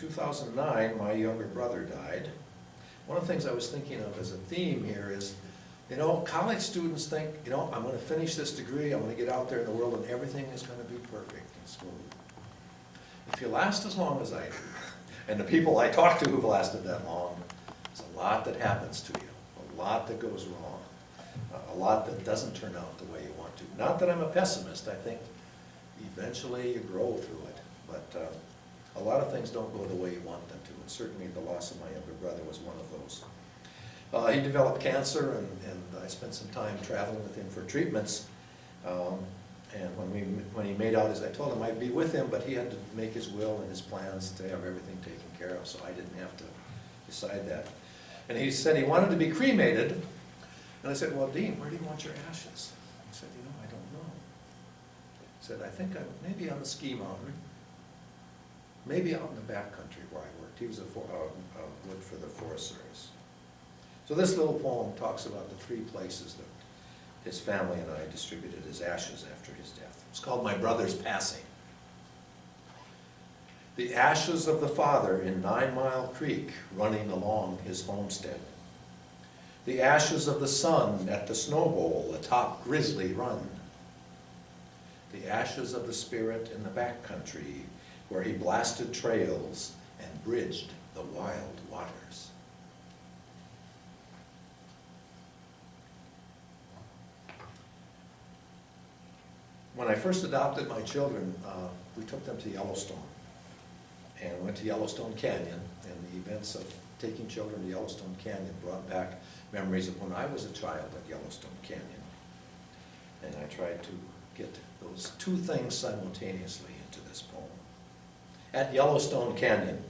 2009, my younger brother died. One of the things I was thinking of as a theme here is, you know, college students think, you know, I'm going to finish this degree, I'm going to get out there in the world, and everything is going to be perfect and smooth. If you last as long as I do, and the people I talk to who've lasted that long, there's a lot that happens to you, a lot that goes wrong, a lot that doesn't turn out the way you want to. Not that I'm a pessimist, I think eventually you grow through it, but a lot of things don't go the way you want them to, and certainly the loss of my younger brother was one of those. He developed cancer, and I spent some time traveling with him for treatments. And when he made out, as I told him I'd be with him, but he had to make his will and his plans to have everything taken care of, so I didn't have to decide that. And he said he wanted to be cremated, and I said, well, Dean, where do you want your ashes? He said, you know, I don't know. He said, I think maybe on the ski mountain, maybe out in the back country where I worked. He was wood for the Forest Service. So this little poem talks about the three places that his family and I distributed his ashes after his death. It's called My Brother's Passing. The ashes of the father in 9 Mile Creek running along his homestead. The ashes of the son at the snow bowl atop Grizzly Run. The ashes of the spirit in the back country where he blasted trails and bridged the wild waters. When I first adopted my children, we took them to Yellowstone and went to Yellowstone Canyon, and the events of taking children to Yellowstone Canyon brought back memories of when I was a child at Yellowstone Canyon. And I tried to get those two things simultaneously into this poem. At Yellowstone Canyon,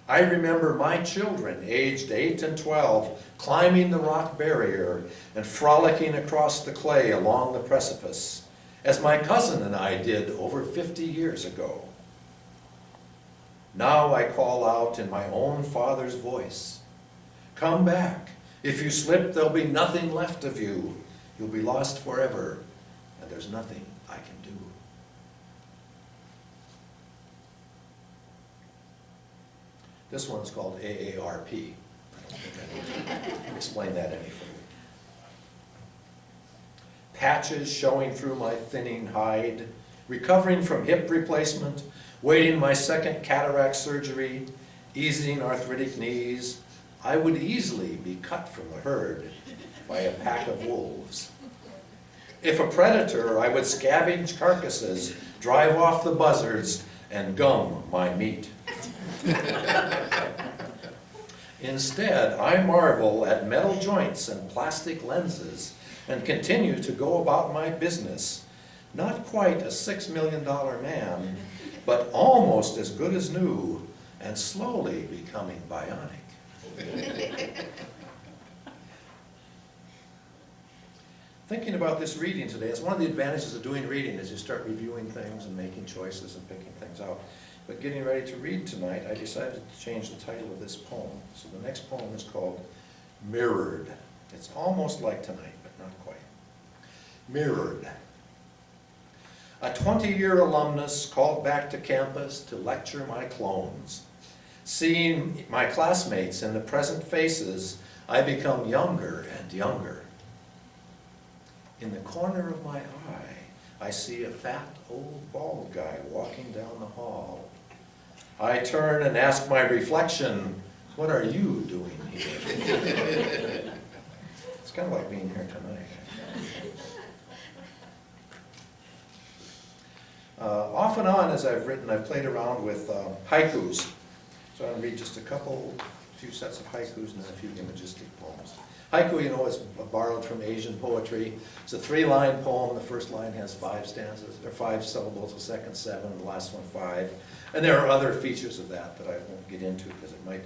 I remember my children, aged 8 and 12, climbing the rock barrier and frolicking across the clay along the precipice, as my cousin and I did over 50 years ago. Now I call out in my own father's voice, come back. If you slip, there'll be nothing left of you. You'll be lost forever, and there's nothing I can do. This one's called AARP. I don't think I need to explain that any further. Patches showing through my thinning hide, recovering from hip replacement, waiting my second cataract surgery, easing arthritic knees, I would easily be cut from the herd by a pack of wolves. If a predator, I would scavenge carcasses, drive off the buzzards, and gum my meat. Instead, I marvel at metal joints and plastic lenses and continue to go about my business, not quite a $6 million man, but almost as good as new and slowly becoming bionic. Thinking about this reading today, it's one of the advantages of doing reading is you start reviewing things and making choices and picking things out. But getting ready to read tonight, I decided to change the title of this poem. So the next poem is called Mirrored. It's almost like tonight, but not quite. Mirrored. A 20-year alumnus called back to campus to lecture my clones. Seeing my classmates in the present faces, I become younger and younger. In the corner of my eye, I see a fat old bald guy walking down the hall. I turn and ask my reflection, what are you doing here? It's kind of like being here tonight. Off and on, as I've written, I've played around with haikus. So I'm going to read just a few sets of haikus and then a few imagistic poems. Haiku, you know, is borrowed from Asian poetry. It's a 3-line poem. The first line has 5 stanzas, or 5 syllables, the second 7, the last one 5. And there are other features of that I won't get into because it might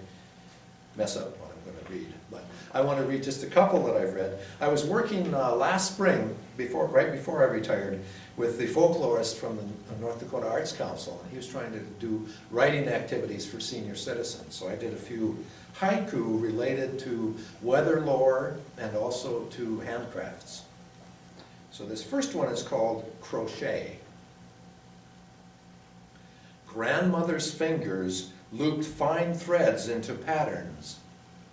mess up what I'm going to read. But I want to read just a couple that I've read. I was working last spring, right before I retired, with the folklorist from the North Dakota Arts Council, and he was trying to do writing activities for senior citizens. So I did a few haiku related to weather lore and also to handcrafts. So this first one is called Crochet. grandmother's fingers looped fine threads into patterns,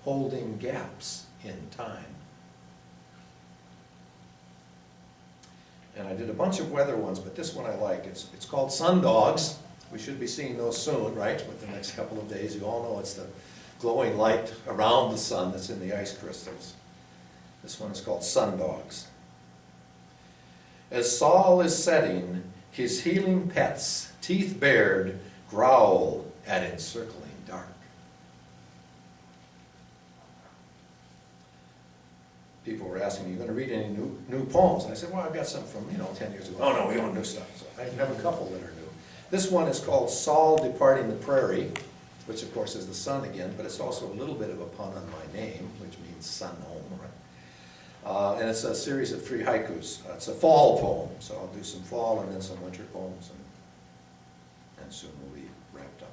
holding gaps in time. And I did a bunch of weather ones, but this one I like. It's called Sundogs. We should be seeing those soon, right? Within the next couple of days. You all know it's the glowing light around the sun that's in the ice crystals. This one is called Sundogs. As Sol is setting, his healing pets, teeth bared, growl at encircling dark. People were asking me, "You going to read any new poems?" And I said, "Well, I've got some from 10 years ago." "Oh no, we don't do stuff." So I have a couple that are new. This one is called Sol Departing the Prairie, which of course is the sun again, but it's also a little bit of a pun on my name, which means sun home, right? And it's a series of 3 haikus. It's a fall poem, so I'll do some fall and then some winter poems, and soon we'll be wrapped up.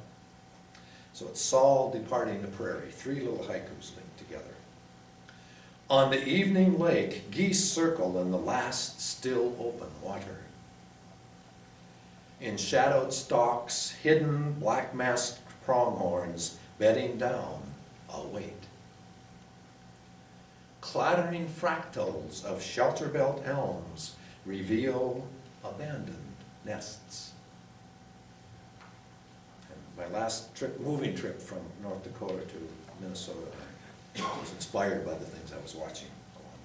So it's Sol Departing the Prairie, 3 little haikus linked together. On the evening lake, geese circle in the last still open water. In shadowed stalks, hidden black-masked pronghorns bedding down, await. Clattering fractals of shelter-belt elms reveal abandoned nests. And my last moving trip from North Dakota to Minnesota was inspired by the things I was watching along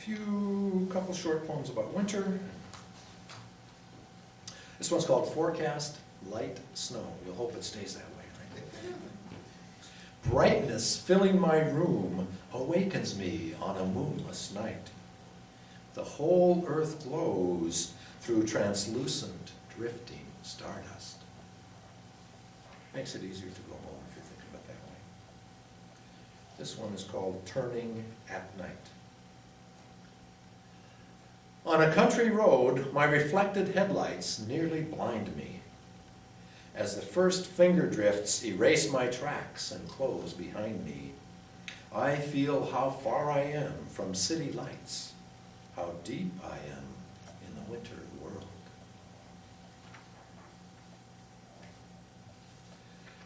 the way. Couple short poems about winter. This one's called Forecast Light Snow. We'll hope it stays that way, right? Brightness filling my room awakens me on a moonless night. The whole earth glows through translucent, drifting stardust. Makes it easier to go home if you think of it that way. This one is called Turning at Night. On a country road, my reflected headlights nearly blind me. As the first finger drifts erase my tracks and close behind me, I feel how far I am from city lights, how deep I am in the winter world.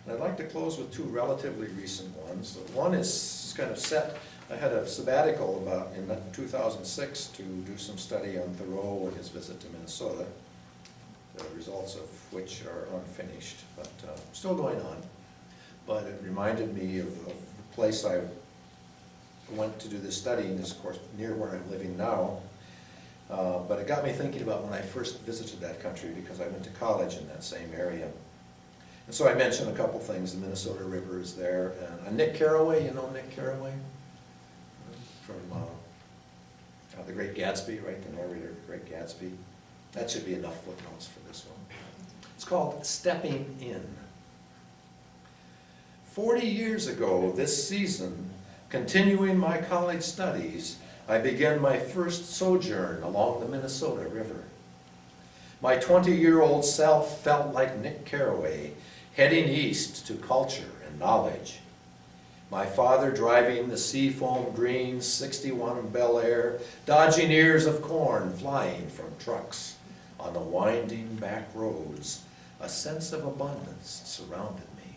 And I'd like to close with 2 relatively recent ones. One is kind of set. I had a sabbatical in 2006 to do some study on Thoreau and his visit to Minnesota, the results of which are unfinished, but still going on. But it reminded me of the place I went to do this study, and is of course near where I'm living now. But it got me thinking about when I first visited that country, because I went to college in that same area. And so I mentioned a couple things. The Minnesota River is there, and Nick Carraway, you know Nick Carraway? From The Great Gatsby, right? The narrator of The Great Gatsby. That should be enough footnotes for this one. It's called Stepping In. 40 years ago this season, continuing my college studies, I began my first sojourn along the Minnesota River. My 20-year-old self felt like Nick Carraway, heading east to culture and knowledge. My father driving the seafoam green 61 Bel Air, dodging ears of corn flying from trucks. On the winding back roads, a sense of abundance surrounded me.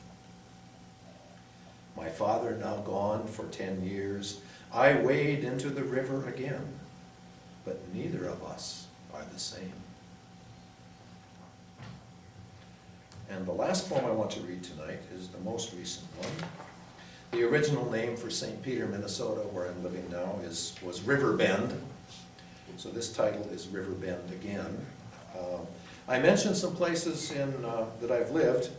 My father now gone for 10 years, I wade into the river again, but neither of us are the same. And the last poem I want to read tonight is the most recent one. The original name for St. Peter, Minnesota, where I'm living now, was River Bend. So this title is River Bend again. I mentioned some places that I've lived.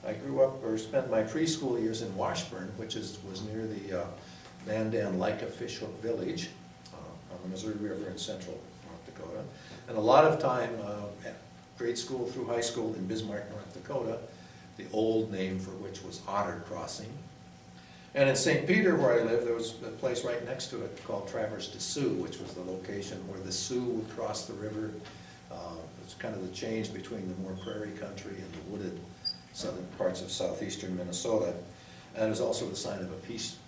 I grew up or spent my preschool years in Washburn, which was near the Mandan-Leica Fishhook Village on the Missouri River in central North Dakota. And a lot of time at grade school through high school in Bismarck, North Dakota, the old name for which was Otter Crossing. And in St. Peter, where I live, there was a place right next to it called Traverse des Sioux, which was the location where the Sioux would cross the river. It's kind of the change between the more prairie country and the wooded southern parts of southeastern Minnesota. And it was also the sign of a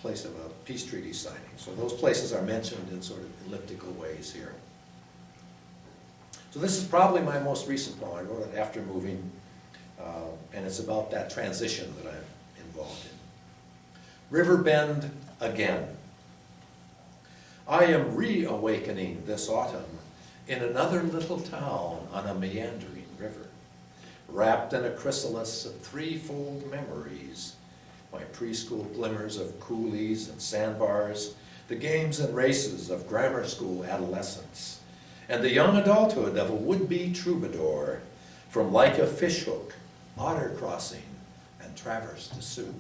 place of a peace treaty signing. So those places are mentioned in sort of elliptical ways here. So this is probably my most recent poem. I wrote it after moving, and it's about that transition that I'm involved in. River Bend Again. I am reawakening this autumn in another little town on a meandering river, wrapped in a chrysalis of threefold memories. My preschool glimmers of coolies and sandbars, the games and races of grammar school adolescence, and the young adulthood of a would-be troubadour from like a fishhook, Otter Crossing, and Traverse de Sioux.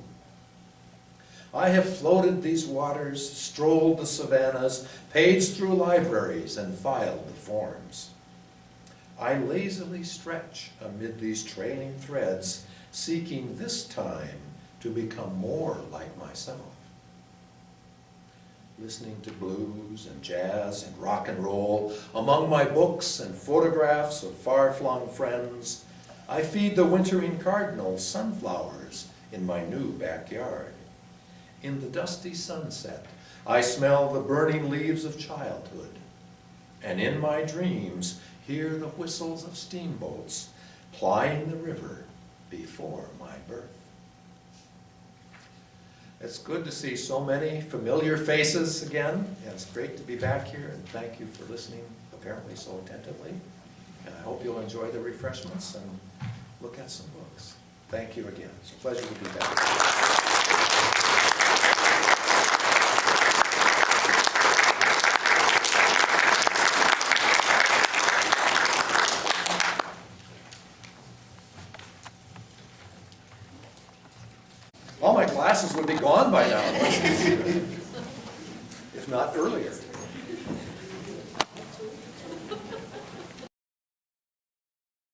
I have floated these waters, strolled the savannas, paged through libraries, and filed the forms. I lazily stretch amid these trailing threads, seeking this time to become more like myself. Listening to blues and jazz and rock and roll, among my books and photographs of far-flung friends, I feed the wintering cardinals sunflowers in my new backyard. In the dusty sunset, I smell the burning leaves of childhood, and in my dreams hear the whistles of steamboats plying the river before my birth. It's good to see so many familiar faces again, and it's great to be back here, and thank you for listening apparently so attentively. And I hope you'll enjoy the refreshments and look at some books. Thank you again. It's a pleasure to be back. All my glasses would be gone by now, if not earlier.